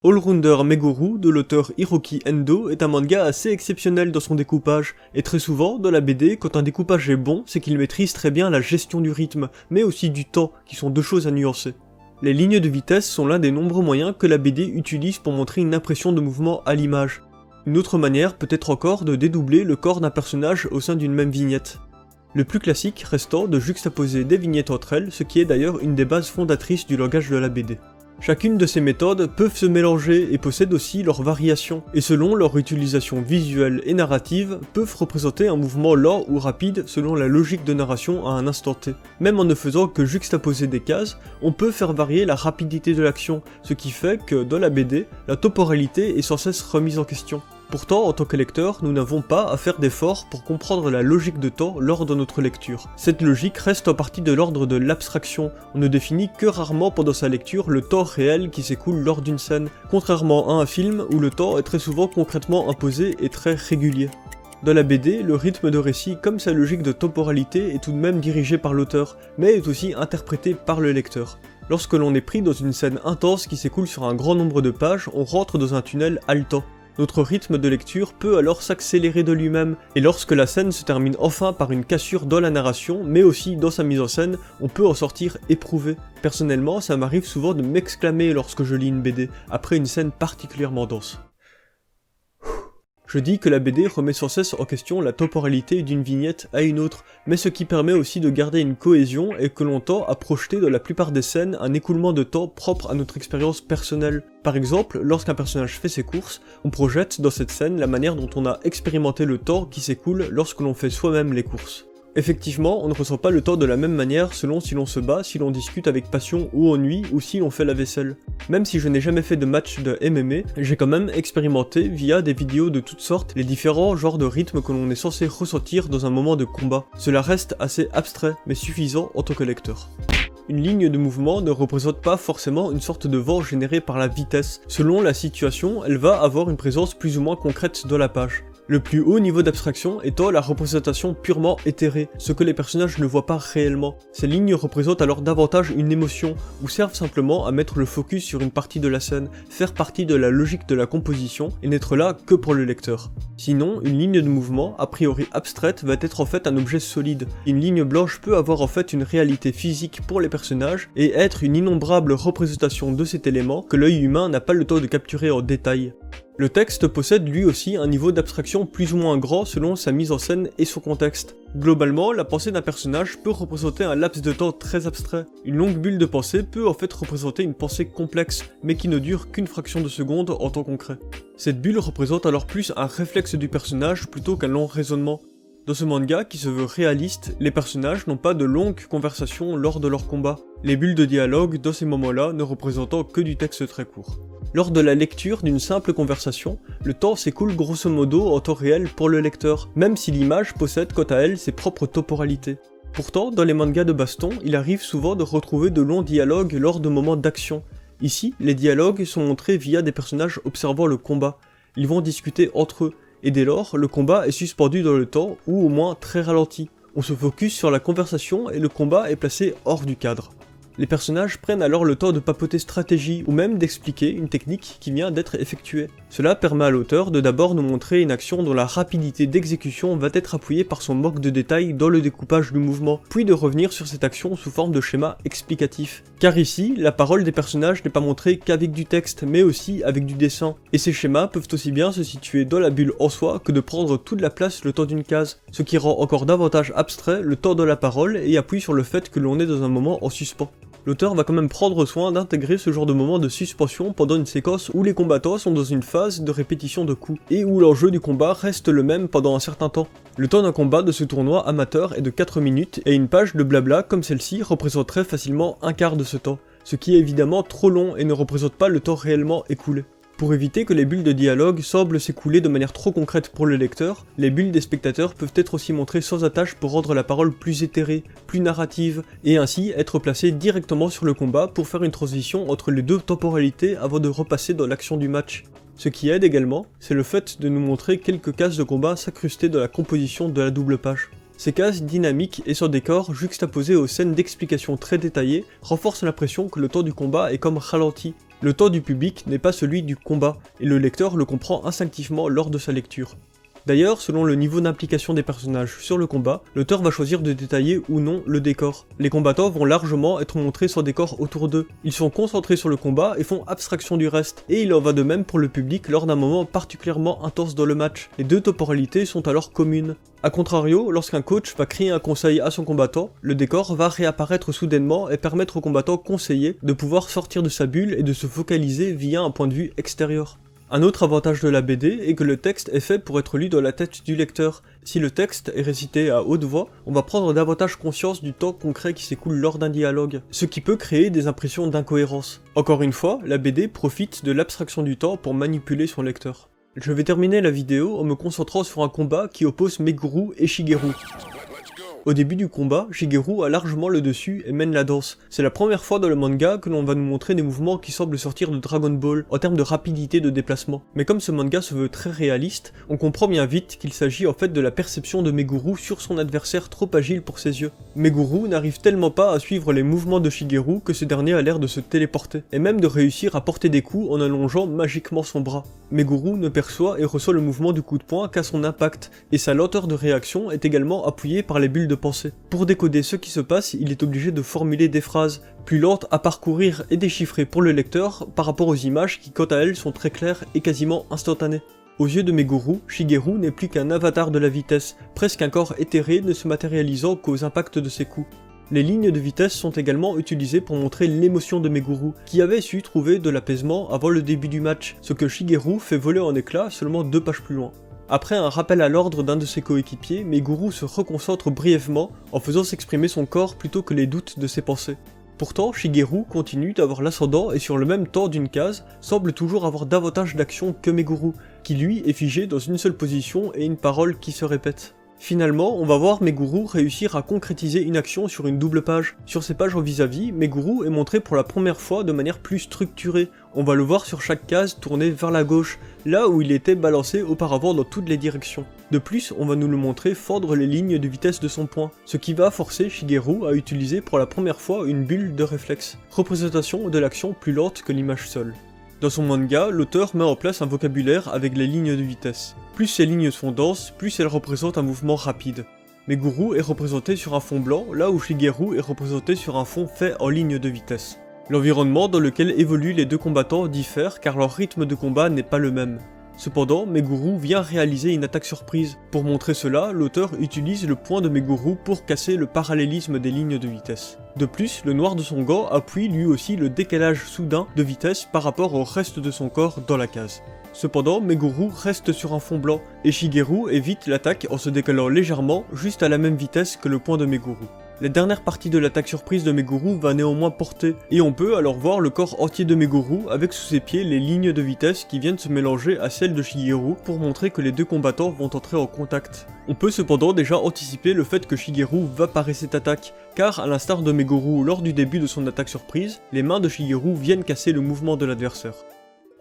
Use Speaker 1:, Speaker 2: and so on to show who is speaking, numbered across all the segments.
Speaker 1: Allrounder Meguru de l'auteur Hiroki Endo est un manga assez exceptionnel dans son découpage, et très souvent, dans la BD, quand un découpage est bon, c'est qu'il maîtrise très bien la gestion du rythme, mais aussi du temps, qui sont deux choses à nuancer. Les lignes de vitesse sont l'un des nombreux moyens que la BD utilise pour montrer une impression de mouvement à l'image. Une autre manière peut être encore de dédoubler le corps d'un personnage au sein d'une même vignette. Le plus classique restant de juxtaposer des vignettes entre elles, ce qui est d'ailleurs une des bases fondatrices du langage de la BD. Chacune de ces méthodes peuvent se mélanger et possèdent aussi leurs variations, et selon leur utilisation visuelle et narrative, peuvent représenter un mouvement lent ou rapide selon la logique de narration à un instant T. Même en ne faisant que juxtaposer des cases, on peut faire varier la rapidité de l'action, ce qui fait que dans la BD, la temporalité est sans cesse remise en question. Pourtant, en tant que lecteur, nous n'avons pas à faire d'efforts pour comprendre la logique de temps lors de notre lecture. Cette logique reste en partie de l'ordre de l'abstraction, on ne définit que rarement pendant sa lecture le temps réel qui s'écoule lors d'une scène, contrairement à un film où le temps est très souvent concrètement imposé et très régulier. Dans la BD, le rythme de récit comme sa logique de temporalité est tout de même dirigé par l'auteur, mais est aussi interprété par le lecteur. Lorsque l'on est pris dans une scène intense qui s'écoule sur un grand nombre de pages, on rentre dans un tunnel haletant. Notre rythme de lecture peut alors s'accélérer de lui-même, et lorsque la scène se termine enfin par une cassure dans la narration, mais aussi dans sa mise en scène, on peut en sortir éprouvé. Personnellement, ça m'arrive souvent de m'exclamer lorsque je lis une BD, après une scène particulièrement dense. Je dis que la BD remet sans cesse en question la temporalité d'une vignette à une autre, mais ce qui permet aussi de garder une cohésion et que l'on tend à projeter dans la plupart des scènes un écoulement de temps propre à notre expérience personnelle. Par exemple, lorsqu'un personnage fait ses courses, on projette dans cette scène la manière dont on a expérimenté le temps qui s'écoule lorsque l'on fait soi-même les courses. Effectivement, on ne ressent pas le temps de la même manière selon si l'on se bat, si l'on discute avec passion ou ennui, ou si l'on fait la vaisselle. Même si je n'ai jamais fait de match de MMA, j'ai quand même expérimenté, via des vidéos de toutes sortes, les différents genres de rythmes que l'on est censé ressentir dans un moment de combat. Cela reste assez abstrait, mais suffisant en tant que lecteur. Une ligne de mouvement ne représente pas forcément une sorte de vent généré par la vitesse. Selon la situation, elle va avoir une présence plus ou moins concrète dans la page. Le plus haut niveau d'abstraction étant la représentation purement éthérée, ce que les personnages ne voient pas réellement. Ces lignes représentent alors davantage une émotion, ou servent simplement à mettre le focus sur une partie de la scène, faire partie de la logique de la composition, et n'être là que pour le lecteur. Sinon, une ligne de mouvement, a priori abstraite, va être en fait un objet solide. Une ligne blanche peut avoir en fait une réalité physique pour les personnages, et être une innombrable représentation de cet élément que l'œil humain n'a pas le temps de capturer en détail. Le texte possède lui aussi un niveau d'abstraction plus ou moins grand selon sa mise en scène et son contexte. Globalement, la pensée d'un personnage peut représenter un laps de temps très abstrait. Une longue bulle de pensée peut en fait représenter une pensée complexe, mais qui ne dure qu'une fraction de seconde en temps concret. Cette bulle représente alors plus un réflexe du personnage plutôt qu'un long raisonnement. Dans ce manga qui se veut réaliste, les personnages n'ont pas de longues conversations lors de leur combat, les bulles de dialogue dans ces moments-là ne représentant que du texte très court. Lors de la lecture d'une simple conversation, le temps s'écoule grosso modo en temps réel pour le lecteur, même si l'image possède quant à elle ses propres temporalités. Pourtant, dans les mangas de baston, il arrive souvent de retrouver de longs dialogues lors de moments d'action. Ici, les dialogues sont montrés via des personnages observant le combat. Ils vont discuter entre eux, et dès lors, le combat est suspendu dans le temps, ou au moins très ralenti. On se focus sur la conversation et le combat est placé hors du cadre. Les personnages prennent alors le temps de papoter stratégie ou même d'expliquer une technique qui vient d'être effectuée. Cela permet à l'auteur de d'abord nous montrer une action dont la rapidité d'exécution va être appuyée par son manque de détails dans le découpage du mouvement, puis de revenir sur cette action sous forme de schéma explicatif. Car ici, la parole des personnages n'est pas montrée qu'avec du texte, mais aussi avec du dessin. Et ces schémas peuvent aussi bien se situer dans la bulle en soi que de prendre toute la place le temps d'une case, ce qui rend encore davantage abstrait le temps de la parole et appuie sur le fait que l'on est dans un moment en suspens. L'auteur va quand même prendre soin d'intégrer ce genre de moment de suspension pendant une séquence où les combattants sont dans une phase de répétition de coups, et où l'enjeu du combat reste le même pendant un certain temps. Le temps d'un combat de ce tournoi amateur est de 4 minutes, et une page de blabla comme celle-ci représenterait facilement un quart de ce temps, ce qui est évidemment trop long et ne représente pas le temps réellement écoulé. Pour éviter que les bulles de dialogue semblent s'écouler de manière trop concrète pour le lecteur, les bulles des spectateurs peuvent être aussi montrées sans attache pour rendre la parole plus éthérée, plus narrative, et ainsi être placées directement sur le combat pour faire une transition entre les deux temporalités avant de repasser dans l'action du match. Ce qui aide également, c'est le fait de nous montrer quelques cases de combat s'incruster dans la composition de la double page. Ces cases dynamiques et sans décor, juxtaposées aux scènes d'explication très détaillées, renforcent l'impression que le temps du combat est comme ralenti. Le temps du public n'est pas celui du combat, et le lecteur le comprend instinctivement lors de sa lecture. D'ailleurs, selon le niveau d'implication des personnages sur le combat, l'auteur va choisir de détailler ou non le décor. Les combattants vont largement être montrés sans décor autour d'eux. Ils sont concentrés sur le combat et font abstraction du reste. Et il en va de même pour le public lors d'un moment particulièrement intense dans le match. Les deux temporalités sont alors communes. A contrario, lorsqu'un coach va crier un conseil à son combattant, le décor va réapparaître soudainement et permettre au combattant conseillé de pouvoir sortir de sa bulle et de se focaliser via un point de vue extérieur. Un autre avantage de la BD est que le texte est fait pour être lu dans la tête du lecteur. Si le texte est récité à haute voix, on va prendre davantage conscience du temps concret qui s'écoule lors d'un dialogue, ce qui peut créer des impressions d'incohérence. Encore une fois, la BD profite de l'abstraction du temps pour manipuler son lecteur. Je vais terminer la vidéo en me concentrant sur un combat qui oppose Meguru et Shigeru. Au début du combat, Shigeru a largement le dessus et mène la danse. C'est la première fois dans le manga que l'on va nous montrer des mouvements qui semblent sortir de Dragon Ball en termes de rapidité de déplacement. Mais comme ce manga se veut très réaliste, on comprend bien vite qu'il s'agit en fait de la perception de Meguru sur son adversaire trop agile pour ses yeux. Meguru n'arrive tellement pas à suivre les mouvements de Shigeru que ce dernier a l'air de se téléporter, et même de réussir à porter des coups en allongeant magiquement son bras. Meguru ne perçoit et reçoit le mouvement du coup de poing qu'à son impact, et sa lenteur de réaction est également appuyée par les bulles de pensée. Pour décoder ce qui se passe, il est obligé de formuler des phrases, plus lentes à parcourir et déchiffrer pour le lecteur par rapport aux images qui quant à elles sont très claires et quasiment instantanées. Aux yeux de Meguru, Shigeru n'est plus qu'un avatar de la vitesse, presque un corps éthéré ne se matérialisant qu'aux impacts de ses coups. Les lignes de vitesse sont également utilisées pour montrer l'émotion de Meguru, qui avait su trouver de l'apaisement avant le début du match, ce que Shigeru fait voler en éclats seulement 2 pages plus loin. Après un rappel à l'ordre d'un de ses coéquipiers, Meguru se reconcentre brièvement en faisant s'exprimer son corps plutôt que les doutes de ses pensées. Pourtant, Shigeru continue d'avoir l'ascendant et sur le même temps d'une case, semble toujours avoir davantage d'action que Meguru, qui lui est figé dans une seule position et une parole qui se répète. Finalement, on va voir Meguru réussir à concrétiser une action sur une double page. Sur ces pages en vis-à-vis, Meguru est montré pour la première fois de manière plus structurée. On va le voir sur chaque case tourner vers la gauche, là où il était balancé auparavant dans toutes les directions. De plus, on va nous le montrer fendre les lignes de vitesse de son poing, ce qui va forcer Shigeru à utiliser pour la première fois une bulle de réflexe, représentation de l'action plus lente que l'image seule. Dans son manga, l'auteur met en place un vocabulaire avec les lignes de vitesse. Plus ces lignes sont denses, plus elles représentent un mouvement rapide. Meguru est représenté sur un fond blanc, là où Shigeru est représenté sur un fond fait en lignes de vitesse. L'environnement dans lequel évoluent les deux combattants diffère car leur rythme de combat n'est pas le même. Cependant, Meguru vient réaliser une attaque surprise. Pour montrer cela, l'auteur utilise le poing de Meguru pour casser le parallélisme des lignes de vitesse. De plus, le noir de son gant appuie lui aussi le décalage soudain de vitesse par rapport au reste de son corps dans la case. Cependant, Meguru reste sur un fond blanc, et Shigeru évite l'attaque en se décalant légèrement, juste à la même vitesse que le poing de Meguru. La dernière partie de l'attaque surprise de Meguru va néanmoins porter, et on peut alors voir le corps entier de Meguru avec sous ses pieds les lignes de vitesse qui viennent se mélanger à celles de Shigeru pour montrer que les deux combattants vont entrer en contact. On peut cependant déjà anticiper le fait que Shigeru va parer cette attaque, car à l'instar de Meguru lors du début de son attaque surprise, les mains de Shigeru viennent casser le mouvement de l'adversaire.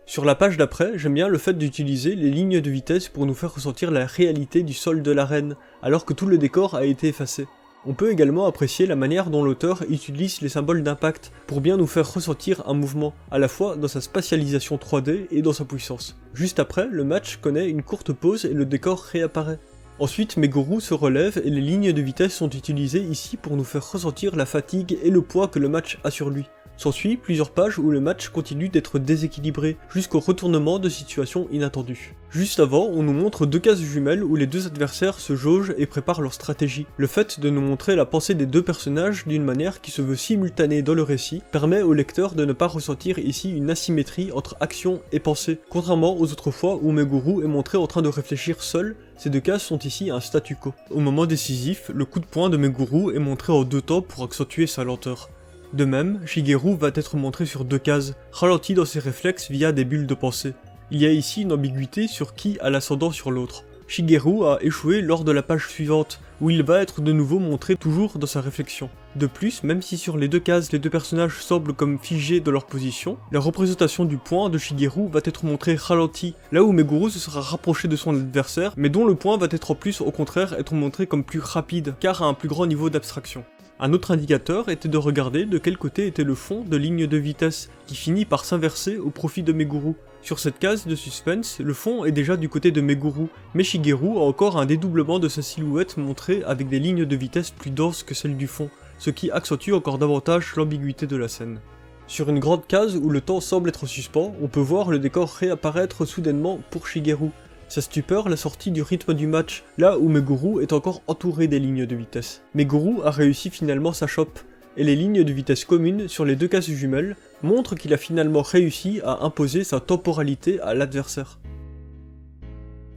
Speaker 1: Sur la page d'après, j'aime bien le fait d'utiliser les lignes de vitesse pour nous faire ressentir la réalité du sol de l'arène, alors que tout le décor a été effacé. On peut également apprécier la manière dont l'auteur utilise les symboles d'impact pour bien nous faire ressentir un mouvement, à la fois dans sa spatialisation 3D et dans sa puissance. Juste après, le match connaît une courte pause et le décor réapparaît. Ensuite, Meguru se relève et les lignes de vitesse sont utilisées ici pour nous faire ressentir la fatigue et le poids que le match a sur lui. S'ensuit plusieurs pages où le match continue d'être déséquilibré, jusqu'au retournement de situations inattendues. Juste avant, on nous montre 2 cases jumelles où les deux adversaires se jaugent et préparent leur stratégie. Le fait de nous montrer la pensée des deux personnages d'une manière qui se veut simultanée dans le récit, permet au lecteur de ne pas ressentir ici une asymétrie entre action et pensée. Contrairement aux autres fois où Meguru est montré en train de réfléchir seul, ces 2 cases sont ici un statu quo. Au moment décisif, le coup de poing de Meguru est montré en 2 temps pour accentuer sa lenteur. De même, Shigeru va être montré sur 2 cases, ralenti dans ses réflexes via des bulles de pensée. Il y a ici une ambiguïté sur qui a l'ascendant sur l'autre. Shigeru a échoué lors de la page suivante, où il va être de nouveau montré toujours dans sa réflexion. De plus, même si sur les 2 cases les 2 personnages semblent comme figés dans leur position, la représentation du poing de Shigeru va être montrée ralentie, là où Meguru se sera rapproché de son adversaire, mais dont le poing va être en plus au contraire être montré comme plus rapide, car à un plus grand niveau d'abstraction. Un autre indicateur était de regarder de quel côté était le fond de ligne de vitesse, qui finit par s'inverser au profit de Meguru. Sur cette case de suspense, le fond est déjà du côté de Meguru, mais Shigeru a encore un dédoublement de sa silhouette montrée avec des lignes de vitesse plus denses que celles du fond, ce qui accentue encore davantage l'ambiguïté de la scène. Sur une grande case où le temps semble être suspens, on peut voir le décor réapparaître soudainement pour Shigeru. Sa stupeur l'a sorti du rythme du match, là où Meguru est encore entouré des lignes de vitesse. Meguru a réussi finalement sa chope, et les lignes de vitesse communes sur les deux cases jumelles montrent qu'il a finalement réussi à imposer sa temporalité à l'adversaire.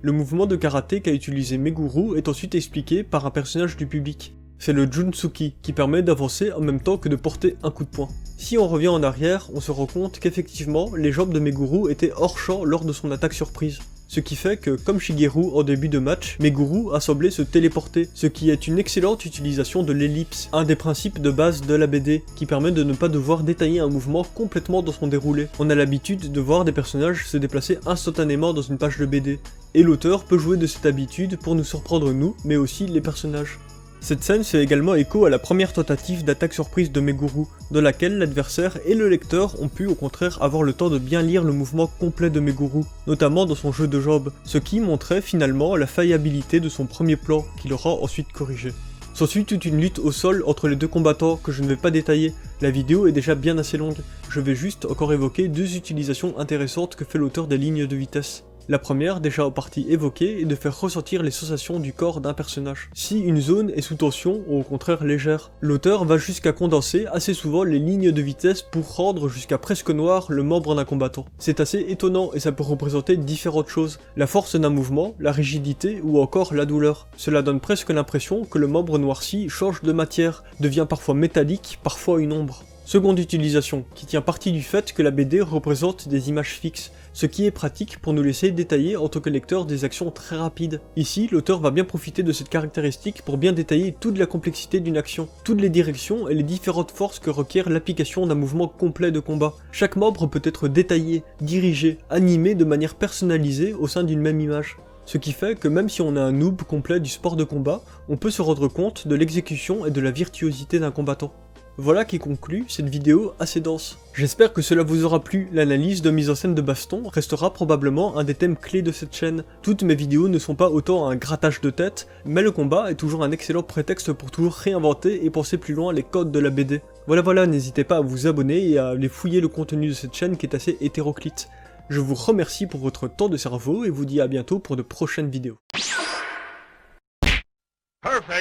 Speaker 1: Le mouvement de karaté qu'a utilisé Meguru est ensuite expliqué par un personnage du public. C'est le Junsuki, qui permet d'avancer en même temps que de porter un coup de poing. Si on revient en arrière, on se rend compte qu'effectivement, les jambes de Meguru étaient hors champ lors de son attaque surprise. Ce qui fait que, comme Shigeru en début de match, Meguru a semblé se téléporter, ce qui est une excellente utilisation de l'ellipse, un des principes de base de la BD, qui permet de ne pas devoir détailler un mouvement complètement dans son déroulé. On a l'habitude de voir des personnages se déplacer instantanément dans une page de BD, et l'auteur peut jouer de cette habitude pour nous surprendre nous, mais aussi les personnages. Cette scène fait également écho à la première tentative d'attaque surprise de Meguru, dans laquelle l'adversaire et le lecteur ont pu au contraire avoir le temps de bien lire le mouvement complet de Meguru, notamment dans son jeu de jambes, ce qui montrait finalement la faillibilité de son premier plan, qu'il aura ensuite corrigé. S'ensuit toute une lutte au sol entre les deux combattants que je ne vais pas détailler, la vidéo est déjà bien assez longue, je vais juste encore évoquer deux utilisations intéressantes que fait l'auteur des lignes de vitesse. La première, déjà en partie évoquée, est de faire ressentir les sensations du corps d'un personnage. Si une zone est sous tension, ou au contraire légère, l'auteur va jusqu'à condenser assez souvent les lignes de vitesse pour rendre jusqu'à presque noir le membre d'un combattant. C'est assez étonnant et ça peut représenter différentes choses, la force d'un mouvement, la rigidité ou encore la douleur. Cela donne presque l'impression que le membre noirci change de matière, devient parfois métallique, parfois une ombre. Seconde utilisation, qui tient parti du fait que la BD représente des images fixes, ce qui est pratique pour nous laisser détailler en tant que lecteur des actions très rapides. Ici, l'auteur va bien profiter de cette caractéristique pour bien détailler toute la complexité d'une action, toutes les directions et les différentes forces que requiert l'application d'un mouvement complet de combat. Chaque membre peut être détaillé, dirigé, animé de manière personnalisée au sein d'une même image. Ce qui fait que même si on a un noob complet du sport de combat, on peut se rendre compte de l'exécution et de la virtuosité d'un combattant. Voilà qui conclut cette vidéo assez dense. J'espère que cela vous aura plu, l'analyse de mise en scène de baston restera probablement un des thèmes clés de cette chaîne. Toutes mes vidéos ne sont pas autant un grattage de tête, mais le combat est toujours un excellent prétexte pour toujours réinventer et penser plus loin les codes de la BD. Voilà, n'hésitez pas à vous abonner et à aller fouiller le contenu de cette chaîne qui est assez hétéroclite. Je vous remercie pour votre temps de cerveau et vous dis à bientôt pour de prochaines vidéos. Perfect.